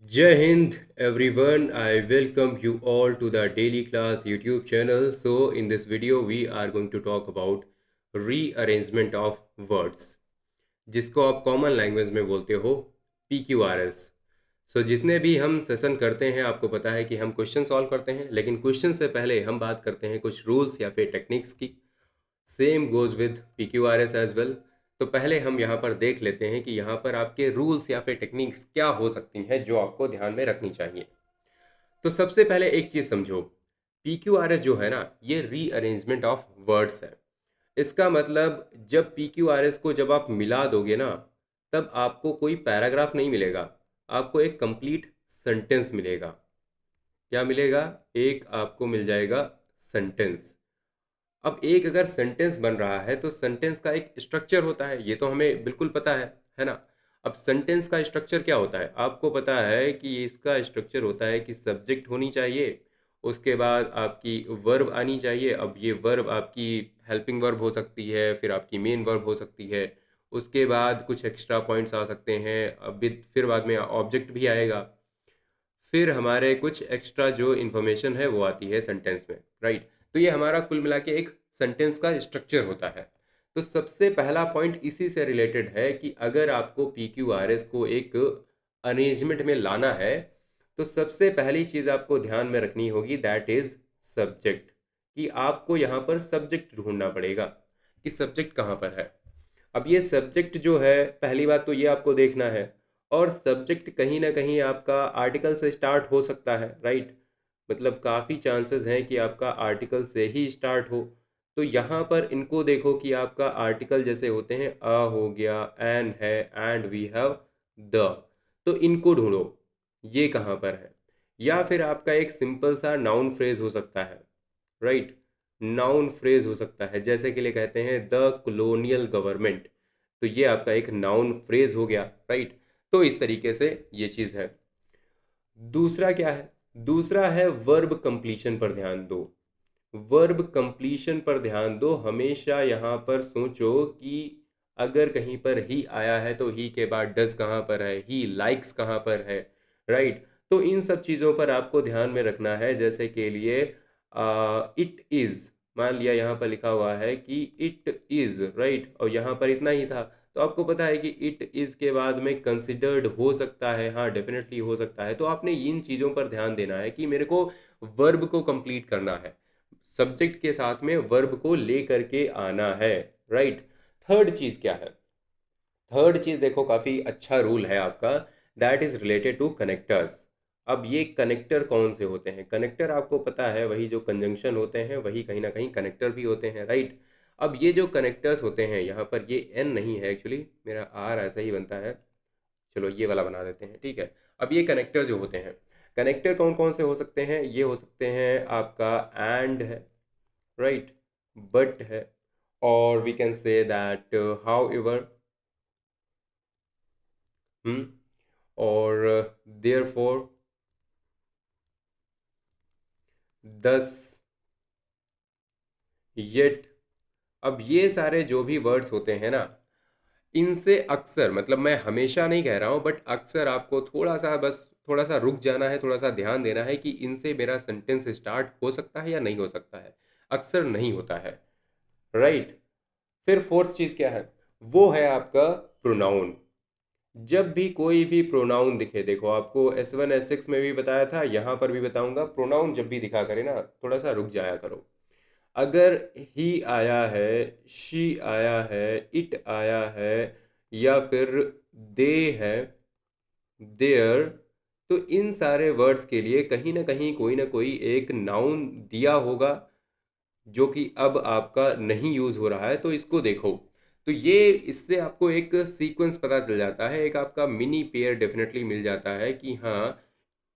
Jai Hind, everyone. I welcome you all to the Daily Class YouTube channel. So, in this video, we are going to talk about rearrangement of words, जिसको आप common language में बोलते हो PQRS। सो जितने भी हम session करते हैं, आपको पता है कि हम क्वेश्चन सॉल्व करते हैं, लेकिन क्वेश्चन से पहले हम बात करते हैं कुछ रूल्स या फिर टेक्निक्स की। Same goes with PQRS as well. तो पहले हम यहाँ पर देख लेते हैं कि यहाँ पर आपके रूल्स या फिर टेक्निक्स क्या हो सकती हैं जो आपको ध्यान में रखनी चाहिए। तो सबसे पहले एक चीज़ समझो, PQRS जो है ना, ये रीअरेंजमेंट ऑफ वर्ड्स है। इसका मतलब जब PQRS को जब आप मिला दोगे ना, तब आपको कोई पैराग्राफ नहीं मिलेगा, आपको एक कंप्लीट सेंटेंस मिलेगा। क्या मिलेगा? एक आपको मिल जाएगा सेंटेंस। अब एक अगर सेंटेंस बन रहा है तो सेंटेंस का एक स्ट्रक्चर होता है, ये तो हमें बिल्कुल पता है ना। अब सेंटेंस का स्ट्रक्चर क्या होता है आपको पता है कि इसका स्ट्रक्चर होता है कि सब्जेक्ट होनी चाहिए, उसके बाद आपकी वर्ब आनी चाहिए। अब ये वर्ब आपकी हेल्पिंग वर्ब हो सकती है, फिर आपकी मेन वर्ब हो सकती है, उसके बाद कुछ एक्स्ट्रा पॉइंट्स आ सकते हैं, अब फिर बाद में ऑब्जेक्ट भी आएगा, फिर हमारे कुछ एक्स्ट्रा जो इन्फॉर्मेशन है वो आती है सेंटेंस में, राइट। तो ये हमारा कुल मिला के एक सेंटेंस का स्ट्रक्चर होता है। तो सबसे पहला पॉइंट इसी से रिलेटेड है कि अगर आपको PQRS को एक अरेंजमेंट में लाना है, तो सबसे पहली चीज़ आपको ध्यान में रखनी होगी, दैट इज़ सब्जेक्ट। कि आपको यहाँ पर सब्जेक्ट ढूंढना पड़ेगा कि सब्जेक्ट कहाँ पर है। अब ये सब्जेक्ट जो है, पहली बात तो ये आपको देखना है। और सब्जेक्ट कहीं ना कहीं आपका आर्टिकल से स्टार्ट हो सकता है, राइट। मतलब काफ़ी चांसेस हैं कि आपका आर्टिकल से ही स्टार्ट हो। तो यहाँ पर इनको देखो कि आपका आर्टिकल जैसे होते हैं, अ हो गया, एन है, एंड वी हैव द। तो इनको ढूंढो, ये कहाँ पर है। या फिर आपका एक सिंपल सा नाउन फ्रेज हो सकता है, राइट। नाउन फ्रेज हो सकता है, जैसे कि लिए कहते हैं द कॉलोनियल गवर्नमेंट। तो ये आपका एक नाउन फ्रेज हो गया, राइट। तो इस तरीके से ये चीज़ है। दूसरा क्या है? दूसरा है वर्ब कंप्लीशन पर ध्यान दो। वर्ब कंप्लीशन पर ध्यान दो। हमेशा यहाँ पर सोचो कि अगर कहीं पर ही आया है तो ही के बाद डज कहाँ पर है, ही लाइक्स कहाँ पर है, राइट। तो इन सब चीज़ों पर आपको ध्यान में रखना है। जैसे के लिए इट इज़, मान लिया यहाँ पर लिखा हुआ है कि इट इज़, राइट, और यहाँ पर इतना ही था। तो आपको पता है कि इट इज़ के बाद में कंसिडर्ड हो सकता है, हाँ डेफिनेटली हो सकता है। तो आपने इन चीज़ों पर ध्यान देना है कि मेरे को वर्ब को कंप्लीट करना है, सब्जेक्ट के साथ में वर्ब को ले करके आना है, राइट। थर्ड चीज़ क्या है? थर्ड चीज़ देखो, काफ़ी अच्छा रूल है आपका, that is related to connectors. अब ये कनेक्टर कौन से होते हैं? कनेक्टर आपको पता है, वही जो कंजंक्शन होते हैं वही कहीं ना कहीं कनेक्टर भी होते हैं, राइट। अब ये जो कनेक्टर्स होते हैं, यहाँ पर ये एन नहीं है एक्चुअली, मेरा आर ऐसा ही बनता है, चलो ये वाला बना देते हैं, ठीक है। अब ये कनेक्टर जो होते हैं, कनेक्टर कौन कौन से हो सकते हैं? ये हो सकते हैं आपका एंड है, राइट, बट है, और we can say that however, और देयर फोर, दस, येट। अब ये सारे जो भी वर्ड्स होते हैं ना, इनसे अक्सर, मतलब मैं हमेशा नहीं कह रहा हूँ, बट अक्सर आपको थोड़ा सा, बस थोड़ा सा रुक जाना है, थोड़ा सा ध्यान देना है कि इनसे मेरा सेंटेंस स्टार्ट हो सकता है या नहीं हो सकता है। अक्सर नहीं होता है, राइट। फिर फोर्थ चीज़ क्या है? वो है आपका प्रोनाउन। जब भी कोई भी प्रोनाउन दिखे, देखो आपको S1 S6 में भी बताया था, यहाँ पर भी बताऊंगा, प्रोनाउन जब भी दिखा करे ना, थोड़ा सा रुक जाया करो। अगर ही आया है, शी आया है, इट आया है, या फिर दे है, देयर, तो इन सारे वर्ड्स के लिए कहीं ना कोई एक नाउन दिया होगा, जो कि अब आपका नहीं यूज़ हो रहा है। तो इसको देखो, तो ये इससे आपको एक सीक्वेंस पता चल जाता है, एक आपका मिनी पेयर डेफिनेटली मिल जाता है कि हाँ,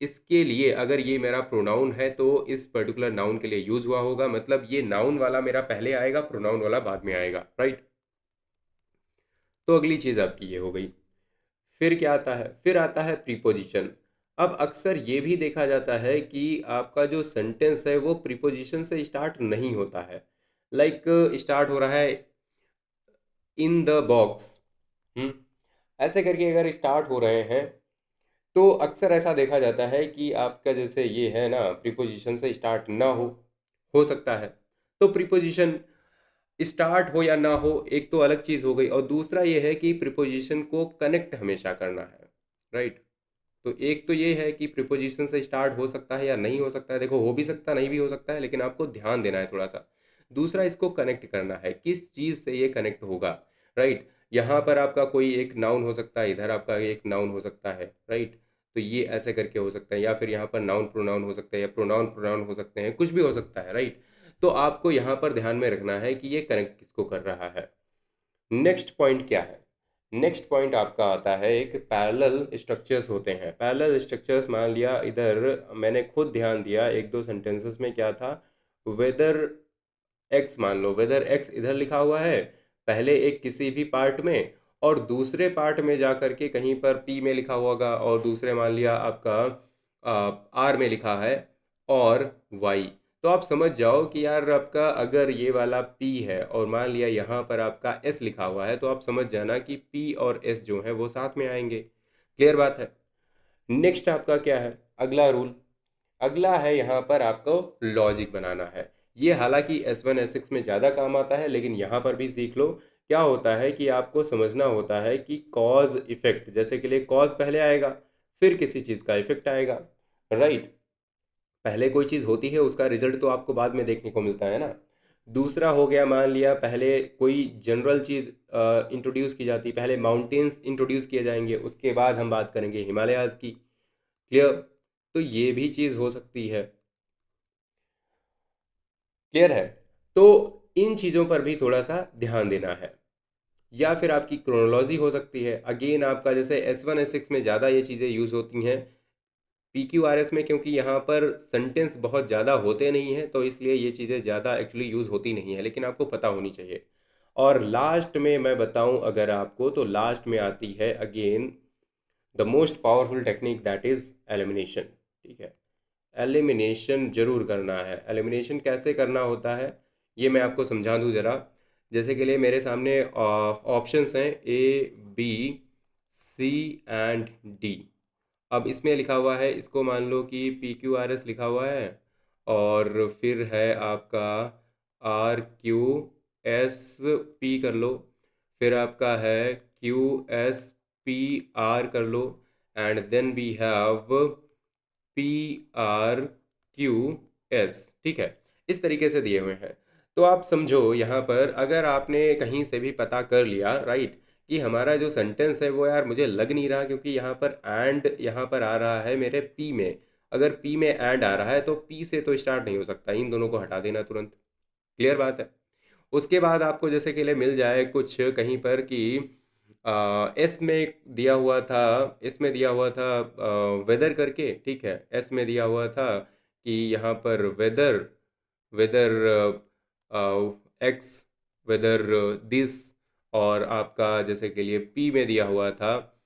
इसके लिए अगर ये मेरा प्रोनाउन है तो इस पर्टिकुलर नाउन के लिए यूज़ हुआ होगा, मतलब ये नाउन वाला मेरा पहले आएगा, प्रोनाउन वाला बाद में आएगा, राइट। तो अगली चीज़ आपकी ये हो गई। फिर क्या आता है? फिर आता है प्रीपोजिशन। अब अक्सर ये भी देखा जाता है कि आपका जो सेंटेंस है वो प्रीपोजिशन से स्टार्ट नहीं होता है। लाइक स्टार्ट हो रहा है इन द बॉक्स, ऐसे करके अगर स्टार्ट हो रहे हैं, तो अक्सर ऐसा देखा जाता है कि आपका जैसे ये है ना, प्रीपोजिशन से स्टार्ट ना हो सकता है। तो प्रीपोजिशन स्टार्ट हो या ना हो, एक तो अलग चीज़ हो गई, और दूसरा ये है कि प्रीपोजिशन को कनेक्ट हमेशा करना है, राइट। तो एक तो ये है कि प्रीपोजिशन से स्टार्ट हो सकता है या नहीं हो सकता है, देखो हो भी सकता है नहीं भी हो सकता है, लेकिन आपको ध्यान देना है थोड़ा सा। दूसरा, इसको कनेक्ट करना है, किस चीज़ से ये कनेक्ट होगा, राइट। यहाँ पर आपका कोई एक नाउन हो सकता है, इधर आपका एक नाउन हो सकता है, राइट। तो ये ऐसे करके हो सकता है, या फिर यहाँ पर नाउन प्रोनाउन हो सकता है, या प्रोनाउन प्रोनाउन हो सकते हैं, कुछ भी हो सकता है, राइट। तो आपको यहाँ पर ध्यान में रखना है कि ये कनेक्ट किसको कर रहा है। नेक्स्ट पॉइंट क्या है? नेक्स्ट पॉइंट आपका आता है, एक पैरेलल स्ट्रक्चर्स होते हैं। पैरेलल स्ट्रक्चर्स, मान लिया इधर मैंने खुद ध्यान दिया एक दो सेंटेंसेस में क्या था, वेदर एक्स, मान लो वेदर एक्स इधर लिखा हुआ है पहले एक किसी भी पार्ट में, और दूसरे पार्ट में जा करके कहीं पर पी में लिखा हुआ होगा, और दूसरे मान लिया आपका आर में लिखा है, और वाई। तो आप समझ जाओ कि यार आपका अगर ये वाला पी है और मान लिया यहाँ पर आपका एस लिखा हुआ है, तो आप समझ जाना कि पी और एस जो है वो साथ में आएंगे। क्लियर बात है। नेक्स्ट आपका क्या है, अगला रूल, अगला है यहाँ पर आपको लॉजिक बनाना है। ये हालांकि S1 S6 में ज़्यादा काम आता है, लेकिन यहाँ पर भी सीख लो। क्या होता है कि आपको समझना होता है कि कॉज इफेक्ट, जैसे के लिए कॉज पहले आएगा, फिर किसी चीज़ का इफेक्ट आएगा, राइट। पहले कोई चीज़ होती है, उसका रिजल्ट तो आपको बाद में देखने को मिलता है ना। दूसरा हो गया, मान लिया पहले कोई जनरल चीज़ इंट्रोड्यूस की जाती, पहले माउंटेन्स इंट्रोड्यूस किए जाएंगे, उसके बाद हम बात करेंगे हिमालयाज़ की। क्लियर। तो ये भी चीज़ हो सकती है। क्लियर है। तो इन चीज़ों पर भी थोड़ा सा ध्यान देना है। या फिर आपकी क्रोनोलॉजी हो सकती है, अगेन आपका जैसे S1 S6 में ज़्यादा ये चीज़ें यूज़ होती हैं, PQRS में क्योंकि यहाँ पर सेंटेंस बहुत ज़्यादा होते नहीं हैं, तो इसलिए ये चीज़ें ज़्यादा एक्चुअली यूज़ होती नहीं है, लेकिन आपको पता होनी चाहिए। और लास्ट में मैं बताऊं अगर आपको, तो लास्ट में आती है again the most powerful technique, that is elimination. ठीक है, एलिमिनेशन जरूर करना है। एलिमिनेशन कैसे करना होता है ये मैं आपको समझा दूं ज़रा। जैसे के लिए मेरे सामने ऑप्शंस हैं A, B, C and D। अब इसमें लिखा हुआ है, इसको मान लो कि PQRS लिखा हुआ है, और फिर है आपका RQSP कर लो, फिर आपका है QSPR कर लो, and then we have PRQS। ठीक है, इस तरीके से दिए हुए हैं। तो आप समझो यहाँ पर अगर आपने कहीं से भी पता कर लिया, राइट, कि हमारा जो सेंटेंस है वो यार मुझे लग नहीं रहा, क्योंकि यहाँ पर एंड यहाँ पर आ रहा है मेरे पी में। अगर पी में एंड आ रहा है तो पी से तो स्टार्ट नहीं हो सकता, इन दोनों को हटा देना तुरंत। क्लियर बात है। उसके बाद आपको जैसे के लिए मिल जाए कुछ कहीं पर कि एस में दिया हुआ था, एस में दिया हुआ था वेदर करके, ठीक है, एस में दिया हुआ था कि यहाँ पर whether, whether X, whether this, और आपका जैसे के लिए पी में दिया हुआ था,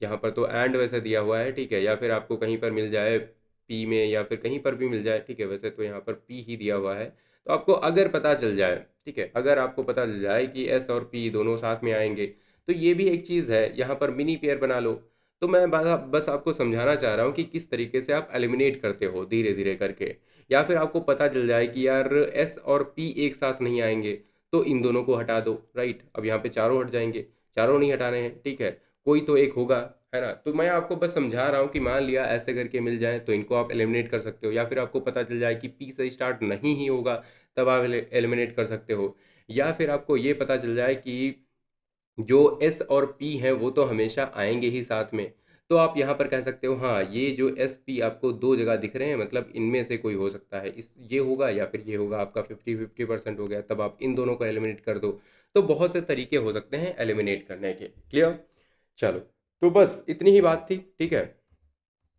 यहाँ पर तो एंड वैसे दिया हुआ है, ठीक है, या फिर आपको कहीं पर मिल जाए पी में, या फिर कहीं पर भी मिल जाए, ठीक है, वैसे तो यहाँ पर पी ही दिया हुआ है। तो आपको अगर पता चल जाए, ठीक है, अगर आपको पता चल जाए कि एस और पी दोनों साथ में आएंगे, तो ये भी एक चीज़ है, यहाँ पर मिनी पेयर बना लो। तो मैं बस आपको समझाना चाह रहा हूँ कि किस तरीके से आप एलिमिनेट करते हो धीरे धीरे करके। या फिर आपको पता चल जाए कि यार एस और पी एक साथ नहीं आएंगे, तो इन दोनों को हटा दो, राइट। अब यहाँ पे चारों हट जाएंगे, चारों नहीं हटाने हैं, ठीक है, कोई तो एक होगा, है ना। तो मैं आपको बस समझा रहा हूँ कि मान लिया ऐसे करके मिल जाए तो इनको आप एलिमिनेट कर सकते हो, या फिर आपको पता चल जाए कि पी से स्टार्ट नहीं ही होगा, तब आप एलिमिनेट कर सकते हो। या फिर आपको ये पता चल जाए कि जो एस और पी हैं वो तो हमेशा आएंगे ही साथ में, तो आप यहाँ पर कह सकते हो हाँ ये जो एस पी आपको दो जगह दिख रहे हैं, मतलब इनमें से कोई हो सकता है, इस ये होगा या फिर ये होगा, आपका 50-50% हो गया, तब आप इन दोनों को एलिमिनेट कर दो। तो बहुत से तरीके हो सकते हैं एलिमिनेट करने के। क्लियर। चलो, तो बस इतनी ही बात थी, ठीक है।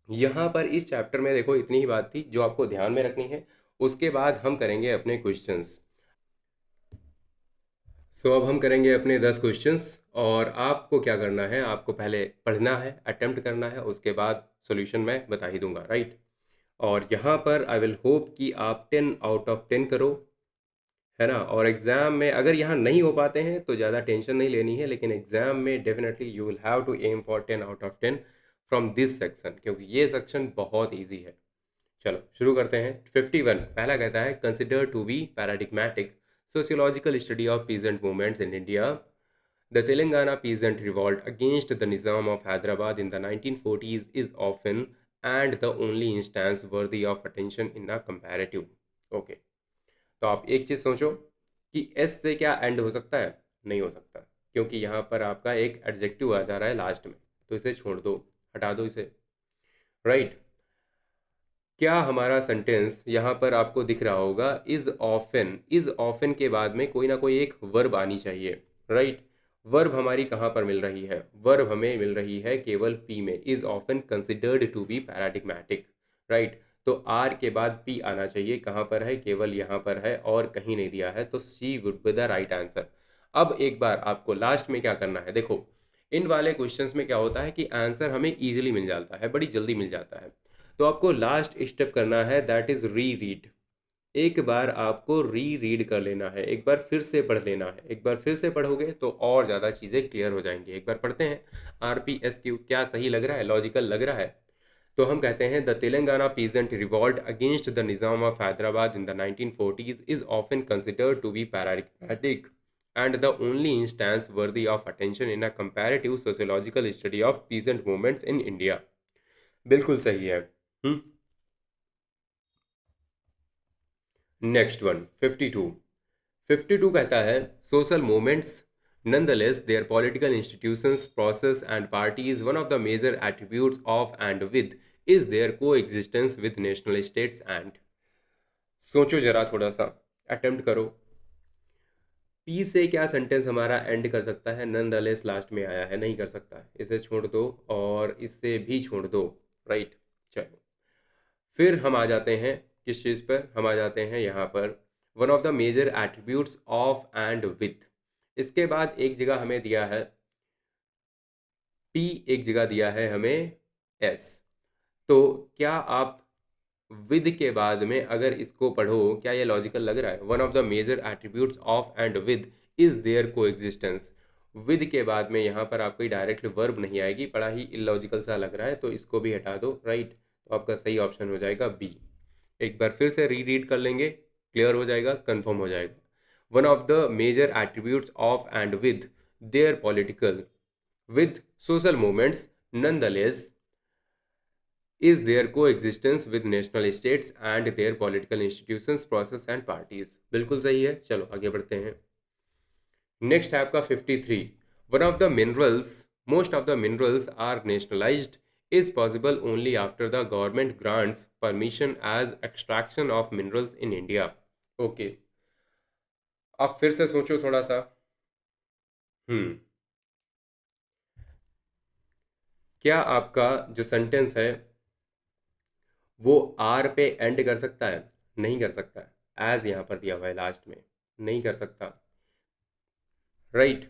यहाँ पर इस चैप्टर में देखो इतनी ही बात थी जो आपको ध्यान में रखनी है। उसके बाद हम करेंगे अपने क्वेश्चंस। सो अब हम करेंगे अपने 10 क्वेश्चंस, और आपको क्या करना है, आपको पहले पढ़ना है, अटेम्प्ट करना है, उसके बाद सॉल्यूशन मैं बता ही दूंगा, राइट। और यहाँ पर आई विल होप कि आप 10 आउट ऑफ 10 करो, है ना। और एग्ज़ाम में अगर यहाँ नहीं हो पाते हैं तो ज़्यादा टेंशन नहीं लेनी है, लेकिन एग्ज़ाम में definitely you will have to aim for 10 out of 10 from this section, क्योंकि ये सेक्शन बहुत ईजी है। चलो शुरू करते हैं। 51 पहला कहता है consider to be paradigmatic sociological study of peasant movements in India. The Telangana peasant revolt against the Nizam of Hyderabad in the 1940s is often and the only instance worthy of attention in a comparative. Okay. तो आप एक चीज़ सोचो कि S से क्या and हो सकता है? नहीं हो सकता, क्योंकि यहाँ पर आपका एक एडजेक्टिव आ जा रहा है लास्ट में, तो इसे छोड़ दो, हटा दो इसे। राइट। क्या हमारा सेंटेंस यहाँ पर आपको दिख रहा होगा? इज ऑफन के बाद में कोई ना कोई एक वर्ब आनी चाहिए। राइट। वर्ब हमारी कहाँ पर मिल रही है? वर्ब हमें मिल रही है केवल पी में, is often considered to be paradigmatic. Right. तो आर के बाद पी आना चाहिए, कहाँ पर है? केवल यहाँ पर है और कहीं नहीं दिया है, तो C would be the right answer. अब एक बार आपको लास्ट में क्या करना है, देखो इन वाले क्वेश्चंस में क्या होता है कि आंसर हमें इजीली मिल जाता है, बड़ी जल्दी मिल जाता है। तो आपको लास्ट स्टेप करना है, दैट इज री रीड। एक बार आपको री रीड कर लेना है, एक बार फिर से पढ़ लेना है। एक बार फिर से पढ़ोगे तो और ज़्यादा चीज़ें क्लियर हो जाएंगी। एक बार पढ़ते हैं। RPSQ क्या सही लग रहा है? लॉजिकल लग रहा है? तो हम कहते हैं the Telangana peasant revolt against the Nizam of Hyderabad in the 1940s is often considered to be paradigmatic and the only instance worthy of attention in a comparative sociological study of peasant movements in India. बिल्कुल सही है। Next one 52। 52 कहता है social movements nonetheless their political institutions process and parties one of the major attributes of and with is their coexistence with national states and। सोचो जरा, थोड़ा सा attempt करो। पी से क्या सेंटेंस हमारा एंड कर सकता है? nonetheless लास्ट में आया है, नहीं कर सकता है, इसे छोड़ दो और इसे भी छोड़ दो। राइट। चलो फिर हम आ जाते हैं किस चीज़ पर? हम आ जाते हैं यहाँ पर one of the major attributes of and with. इसके बाद एक जगह हमें दिया है पी, एक जगह दिया है हमें एस। तो क्या आप विद के बाद में अगर इसको पढ़ो, क्या ये लॉजिकल लग रहा है? One of the major attributes of and with is their coexistence. With के बाद में यहाँ पर आपको डायरेक्ट वर्ब नहीं आएगी, बड़ा ही इलॉजिकल सा लग रहा है, तो इसको भी हटा दो। राइट। तो आपका सही ऑप्शन हो जाएगा बी। एक बार फिर से री रीड कर लेंगे, क्लियर हो जाएगा, कंफर्म हो जाएगा। One of the major attributes of and with their political with social movements nonetheless is their coexistence with national states and their political institutions process and parties। बिल्कुल सही है। चलो आगे बढ़ते हैं। नेक्स्ट है आपका 53। One of the minerals most of the minerals are nationalized is possible only after the government grants permission as extraction of minerals in India। Okay. आप फिर से सोचो थोड़ा सा। क्या आपका जो सेंटेंस है वो आर पे एंड कर सकता है? नहीं कर सकता। एज यहाँ पर दिया हुआ है लास्ट में, नहीं कर सकता। राइट।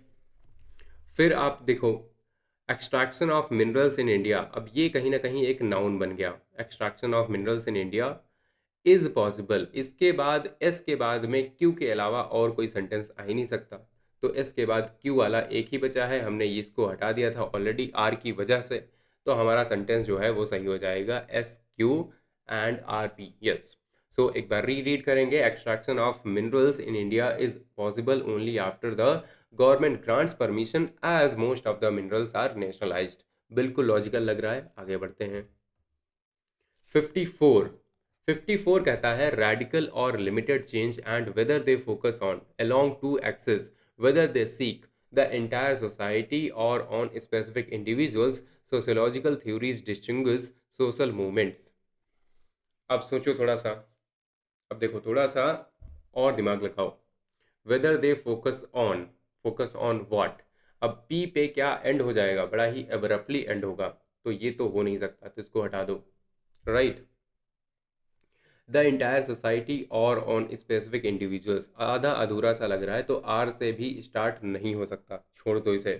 फिर आप देखो extraction of minerals in India, अब ये कहीं ना कहीं एक नाउन बन गया। Extraction of minerals in India is possible, इसके बाद एस के बाद में क्यू के अलावा और कोई सेंटेंस आ ही नहीं सकता। तो एस के बाद क्यू वाला एक ही बचा है, हमने इसको हटा दिया था ऑलरेडी आर की वजह से। तो हमारा सेंटेंस जो है वो सही हो जाएगा S Q and R P. Yes. So एक बार री रीड करेंगे। Extraction of minerals in India is possible only after the government grants permission as most of the minerals are nationalised. बिल्कुल लॉजिकल लग रहा है। आगे बढ़ते हैं। 54। 54 कहता है रेडिकल और limited change and whether they focus on along to access whether they seek the entire society और on specific individuals sociological theories distinguish social movements. अब सोचो थोड़ा सा, अब देखो थोड़ा सा और दिमाग लगाओ। Weather they focus on what. अब पी पे क्या एंड हो जाएगा? बड़ा ही एब्रप्टली एंड होगा, तो ये तो हो नहीं सकता, तो इसको हटा दो। राइट। द इंटायर सोसाइटी और ऑन स्पेसिफिक इंडिविजुअल्स, आधा अधूरा सा लग रहा है, तो आर से भी स्टार्ट नहीं हो सकता, छोड़ दो इसे।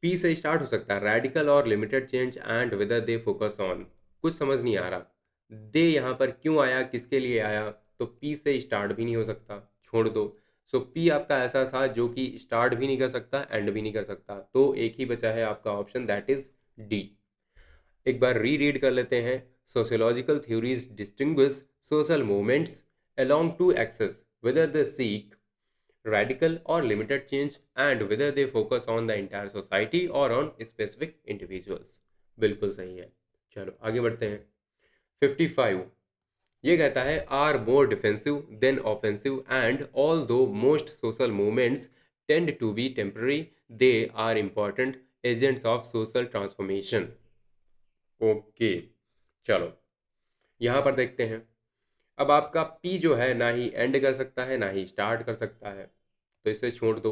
पी से स्टार्ट हो सकता है, रेडिकल और limited change and whether they focus on. कुछ समझ नहीं आ रहा, दे यहाँ पर क्यों आया, किसके लिए आया? तो पी से स्टार्ट भी नहीं हो सकता, छोड़ दो। सो पी आपका ऐसा था जो कि स्टार्ट भी नहीं कर सकता, एंड भी नहीं कर सकता, तो एक ही बचा है आपका ऑप्शन, दैट इज डी। एक बार रीड कर लेते हैं। Sociological theories distinguish social movements along two axes, whether they seek radical or limited change and whether they focus on the entire society or on specific individuals। बिल्कुल सही है। चलो आगे बढ़ते हैं। 55 ये कहता है are more defensive than offensive and although most social movements tend to be temporary they are important agents of social transformation. Okay चलो यहाँ पर देखते हैं। अब आपका पी जो है ना ही एंड कर सकता है ना ही स्टार्ट कर सकता है, तो इसे छोड़ दो।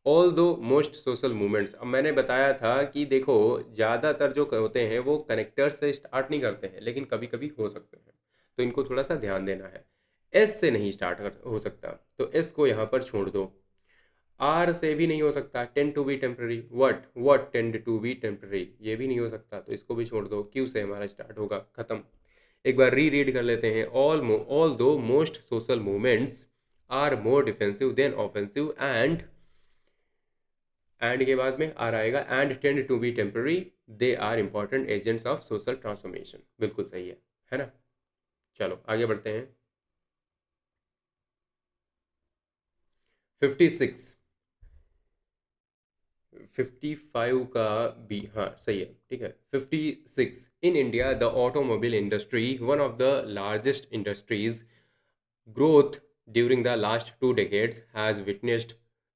ऑल दो मोस्ट सोशल मूवमेंट्स, अब मैंने बताया था कि देखो ज़्यादातर जो होते हैं वो कनेक्टर से स्टार्ट नहीं करते हैं, लेकिन कभी कभी हो सकते हैं, तो इनको थोड़ा सा ध्यान देना है। एस से नहीं स्टार्ट हो सकता, तो एस को यहाँ पर छोड़ दो। आर से भी नहीं हो सकता, tend to be temporary, what tend to be temporary, ये भी नहीं हो सकता, तो इसको भी छोड़ दो। क्यू से हमारा स्टार्ट होगा, खत्म। एक बार रीड कर लेते हैं। Although most social movements are more defensive than offensive and के बाद में आर आएगा and tend to be temporary they are important agents of social transformation. बिल्कुल सही है ना। चलो आगे बढ़ते हैं। 56 55 का बी, हाँ सही है, ठीक है। 56 in India the automobile industry one of the largest industries growth during the last 2 decades has witnessed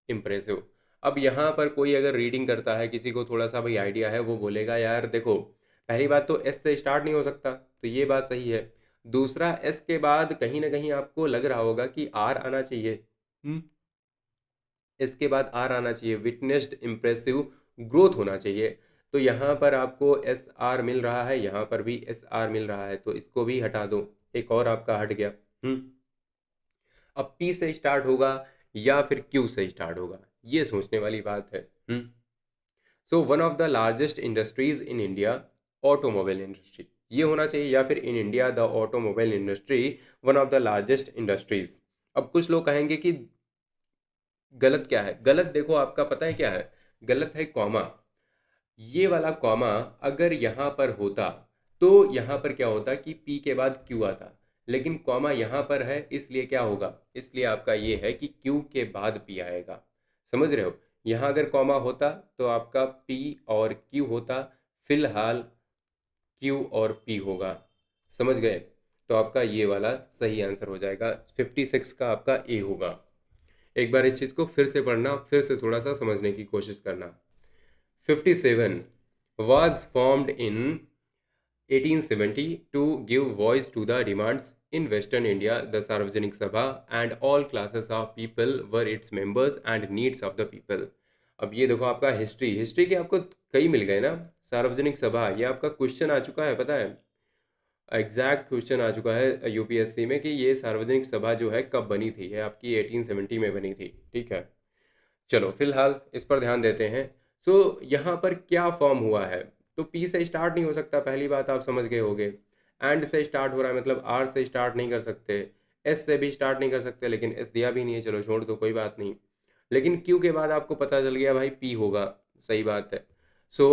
impressive. अब यहाँ पर कोई अगर रीडिंग करता है, किसी को थोड़ा सा भाई आइडिया है, वो बोलेगा यार देखो पहली बात तो एस से स्टार्ट नहीं हो सकता, तो ये बात सही है। दूसरा एस के बाद कहीं ना कहीं आपको लग रहा होगा कि आर आना चाहिए। इसके बाद आर आना चाहिए, विटनेस्ड इम्प्रेसिव ग्रोथ होना चाहिए। तो यहाँ पर आपको एस आर मिल रहा है, यहाँ पर भी एस आर मिल रहा है, तो इसको भी हटा दो। एक और आपका हट गया। अब पी से स्टार्ट होगा या फिर क्यू से स्टार्ट होगा, ये सोचने वाली बात है। So one of the largest industries in India automobile industry, ये होना चाहिए, या फिर in India the automobile industry one of the largest industries. अब कुछ लोग कहेंगे कि गलत क्या है। गलत देखो आपका पता है क्या है, गलत है कॉमा। ये वाला कॉमा अगर यहाँ पर होता तो यहाँ पर क्या होता कि पी के बाद क्यू आता, लेकिन कॉमा यहाँ पर है, इसलिए क्या होगा, इसलिए आपका ये है कि क्यू के बाद पी आएगा। समझ रहे हो, यहाँ अगर कॉमा होता तो आपका पी और क्यू होता, फिलहाल क्यू और पी होगा। समझ गए, तो आपका ये वाला सही आंसर हो जाएगा। 56 का आपका ए होगा। एक बार इस चीज़ को फिर से पढ़ना, फिर से थोड़ा सा समझने की कोशिश करना। 57 was formed in 1870 to give voice to the demands in Western India. The Sarvajanik Sabha and all classes of people were its members and needs of the people। अब ये देखो आपका हिस्ट्री के आपको कई मिल गए ना। सार्वजनिक सभा, ये आपका क्वेश्चन आ चुका है, पता है एग्जैक्ट क्वेश्चन आ चुका है यूपीएससी में कि ये सार्वजनिक सभा जो है कब बनी थी, ये आपकी 1870 में बनी थी। ठीक है, चलो फिलहाल इस पर ध्यान देते हैं। सो यहाँ पर क्या फॉर्म हुआ है, तो पी से स्टार्ट नहीं हो सकता, पहली बात आप समझ गए होगे। एंड से स्टार्ट हो रहा है, मतलब आर से स्टार्ट नहीं कर सकते, एस से भी स्टार्ट नहीं कर सकते, लेकिन एस दिया भी नहीं है, चलो छोड़ दो कोई बात नहीं। लेकिन क्यू के बाद आपको पता चल गया भाई पी होगा, सही बात है। सो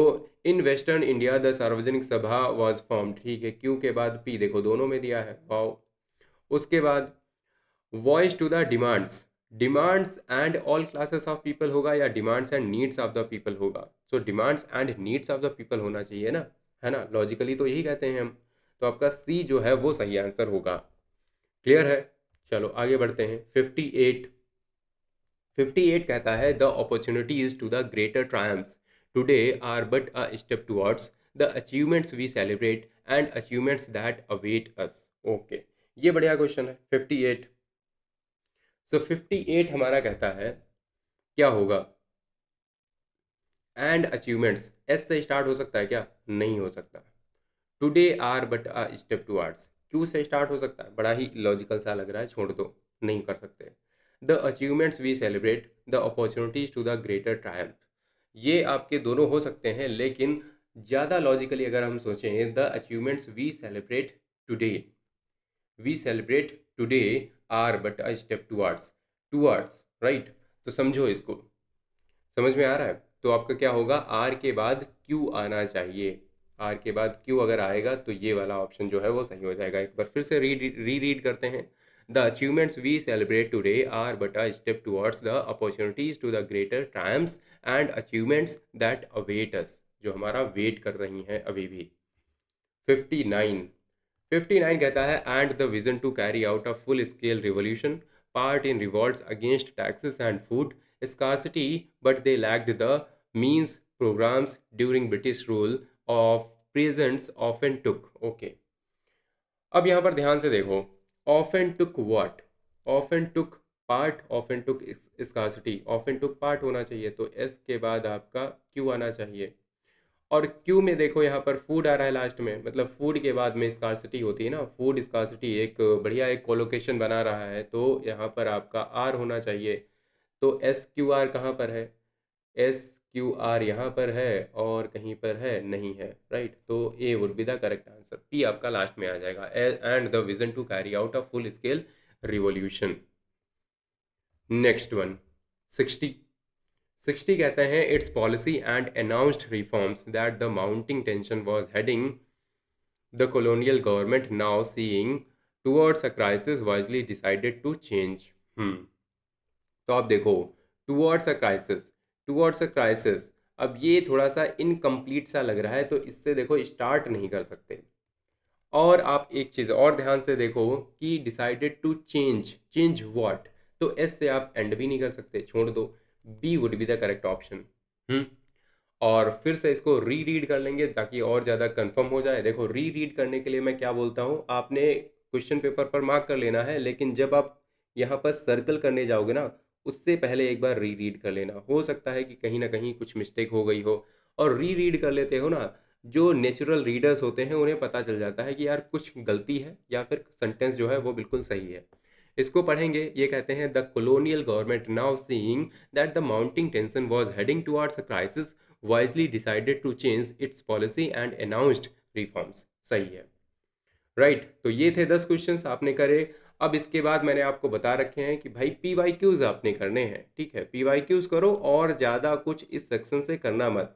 इन वेस्टर्न इंडिया द सार्वजनिक सभा वॉज फॉर्म, ठीक है, क्यू के बाद पी, देखो दोनों में दिया है, वाओ। उसके बाद voice to the demands and all classes of people होगा या demands and needs of the people होगा। So demands and needs of the people होना चाहिए ना, है ना, लॉजिकली तो यही कहते हैं हम। तो आपका सी जो है वो सही आंसर होगा। क्लियर है, चलो आगे बढ़ते हैं। 58 कहता है the opportunities to the greater triumphs today are but a step towards the achievements we celebrate and achievements that await us. Okay, ये बढ़िया क्वेश्चन है 58। सो 58 हमारा कहता है क्या होगा, एंड अचीवमेंट्स, एस से स्टार्ट हो सकता है क्या, नहीं हो सकता। Today are but a step towards, Q से स्टार्ट हो सकता है, बड़ा ही लॉजिकल सा लग रहा है, छोड़ दो, नहीं कर सकते। The achievements we celebrate the opportunities to the greater triumph, ये आपके दोनों हो सकते हैं, लेकिन ज़्यादा लॉजिकली अगर हम सोचें, the achievements we celebrate today are but a step towards right. तो समझो इसको, समझ में आ रहा है, तो आपका क्या होगा, आर के बाद क्यू आना चाहिए। आर के बाद क्यू अगर आएगा तो ये वाला ऑप्शन जो है वो सही हो जाएगा। एक बार फिर से रीड करते हैं। The achievements we celebrate today are but a step towards the opportunities to the greater triumphs and achievements that await us, जो हमारा वेट कर रही हैं अभी भी। 59 कहता है and the vision to carry out a full scale revolution part in revolts against taxes and food scarcity but they lacked the means programs during British rule of presents often took। okay, अब यहाँ पर ध्यान से देखो, often took what, often took part, often took scarcity, often took part होना चाहिए तो s के बाद आपका q आना चाहिए। और क्यू में देखो यहाँ पर फूड आ रहा है लास्ट में, मतलब फूड के बाद में स्कार्सिटी होती है ना, फूड स्कार्सिटी एक बढ़िया एक कोलोकेशन बना रहा है, तो यहाँ पर आपका आर होना चाहिए। तो एस क्यू आर कहाँ पर है, एस क्यू आर यहाँ पर है और कहीं पर है नहीं है, राइट। तो A would be the correct answer, P आपका लास्ट में आ जाएगा, and the vision to carry out a full scale revolution. Next one 60 कहते हैं it's policy and announced reforms that the mounting tension was heading the colonial government now seeing towards a crisis wisely decided to change। तो आप देखो, towards a crisis, towards a crisis, अब ये थोड़ा सा incomplete सा लग रहा है, तो इससे देखो स्टार्ट नहीं कर सकते। और आप एक चीज़ और ध्यान से देखो कि decided to change, change what, तो एस से आप एंड भी नहीं कर सकते, छोड़ दो, B would be the correct option. और फिर से इसको रीड कर लेंगे ताकि और ज़्यादा कंफर्म हो जाए। देखो रीड करने के लिए मैं क्या बोलता हूँ, आपने क्वेश्चन पेपर पर मार्क कर लेना है, लेकिन जब आप यहाँ पर सर्कल करने जाओगे ना, उससे पहले एक बार रीड कर लेना। हो सकता है कि कहीं ना कहीं कुछ मिस्टेक हो गई हो, और रीड कर लेते हो ना, जो नेचुरल रीडर्स होते हैं उन्हें पता चल जाता है कि यार कुछ गलती है या फिर सेंटेंस जो है वो बिल्कुल सही है। इसको पढ़ेंगे, ये कहते हैं the colonial government now seeing that the mounting tension was heading towards a crisis wisely decided to change its policy and announced reforms। सही है, राइट। तो ये थे 10 क्वेश्चंस आपने करे। अब इसके बाद मैंने आपको बता रखे हैं कि भाई PYQs आपने करने हैं, ठीक है, PYQs करो और ज़्यादा कुछ इस सेक्शन से करना मत,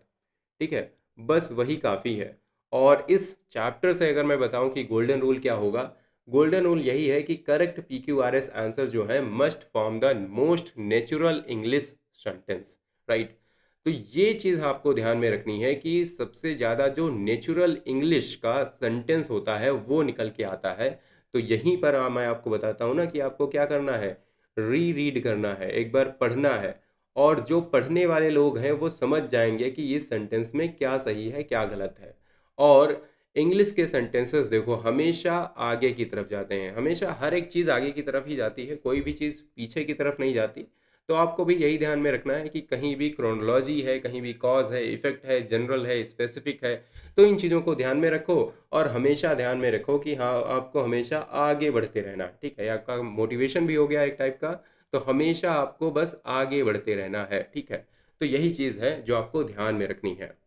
ठीक है, बस वही काफ़ी है। और इस चैप्टर से अगर मैं बताऊं कि गोल्डन रूल क्या होगा, गोल्डन रूल यही है कि करेक्ट PQRS आंसर जो है must form the most natural English sentence, right. तो ये चीज़ आपको ध्यान में रखनी है कि सबसे ज़्यादा जो नेचुरल इंग्लिश का सेंटेंस होता है वो निकल के आता है। तो यहीं पर मैं आपको बताता हूँ ना कि आपको क्या करना है, रीड करना है, एक बार पढ़ना है, और जो पढ़ने वाले लोग हैं वो समझ जाएंगे कि इस सेंटेंस में क्या सही है क्या गलत है। और इंग्लिश के सेंटेंसेस देखो हमेशा आगे की तरफ जाते हैं, हमेशा हर एक चीज़ आगे की तरफ ही जाती है, कोई भी चीज़ पीछे की तरफ नहीं जाती। तो आपको भी यही ध्यान में रखना है कि कहीं भी क्रोनोलॉजी है, कहीं भी कॉज है, इफेक्ट है, जनरल है, स्पेसिफिक है, तो इन चीज़ों को ध्यान में रखो। और हमेशा ध्यान में रखो कि हाँ आपको हमेशा आगे बढ़ते रहना, ठीक है, आपका मोटिवेशन भी हो गया एक टाइप का। तो हमेशा आपको बस आगे बढ़ते रहना है, ठीक है। तो यही चीज़ है जो आपको ध्यान में रखनी है।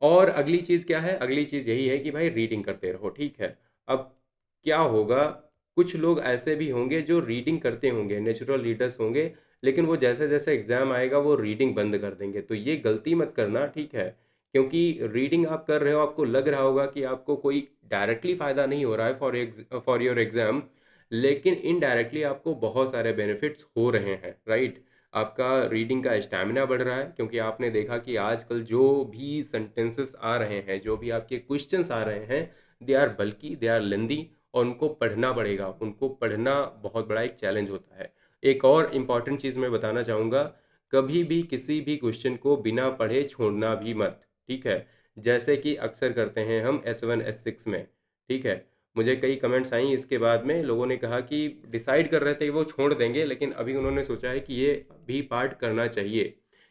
और अगली चीज़ क्या है, अगली चीज़ यही है कि भाई रीडिंग करते रहो, ठीक है। अब क्या होगा, कुछ लोग ऐसे भी होंगे जो रीडिंग करते होंगे, नेचुरल रीडर्स होंगे, लेकिन वो जैसे जैसे एग्ज़ाम आएगा वो रीडिंग बंद कर देंगे। तो ये गलती मत करना, ठीक है, क्योंकि रीडिंग आप कर रहे हो, आपको लग रहा होगा कि आपको कोई डायरेक्टली फ़ायदा नहीं हो रहा है फॉर योर एग्ज़ाम, लेकिन इनडायरेक्टली आपको बहुत सारे बेनिफिट्स हो रहे हैं, राइट। आपका रीडिंग का स्टैमिना बढ़ रहा है, क्योंकि आपने देखा कि आजकल जो भी सेंटेंसेस आ रहे हैं, जो भी आपके क्वेश्चंस आ रहे हैं, दे आर बल्कि, दे आर लेंदी, और उनको पढ़ना पड़ेगा, उनको पढ़ना बहुत बड़ा एक चैलेंज होता है। एक और इम्पॉर्टेंट चीज़ मैं बताना चाहूँगा, कभी भी किसी भी क्वेश्चन को बिना पढ़े छोड़ना भी मत, ठीक है। जैसे कि अक्सर करते हैं हम S1 S6 में, ठीक है। मुझे कई कमेंट्स आई इसके बाद में, लोगों ने कहा कि डिसाइड कर रहे थे कि वो छोड़ देंगे, लेकिन अभी उन्होंने सोचा है कि ये भी पार्ट करना चाहिए,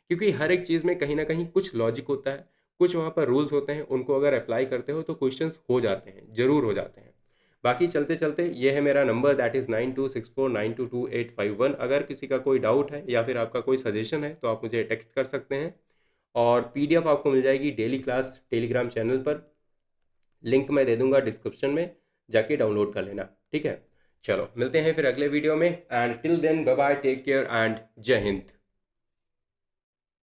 क्योंकि हर एक चीज़ में कहीं ना कहीं कुछ लॉजिक होता है, कुछ वहाँ पर रूल्स होते हैं, उनको अगर अप्लाई करते हो तो क्वेश्चंस हो जाते हैं, ज़रूर हो जाते हैं। बाकी चलते चलते ये है मेरा नंबर, दैट इज़ 9264922851। अगर किसी का कोई डाउट है या फिर आपका कोई सजेशन है तो आप मुझे टेक्स्ट कर सकते हैं। और PDF आपको मिल जाएगी डेली क्लास टेलीग्राम चैनल पर, लिंक मैं दे दूंगा डिस्क्रिप्शन में, जाके डाउनलोड कर लेना, ठीक है। चलो मिलते हैं फिर अगले वीडियो में, and till then bye bye, take care and Jai Hind.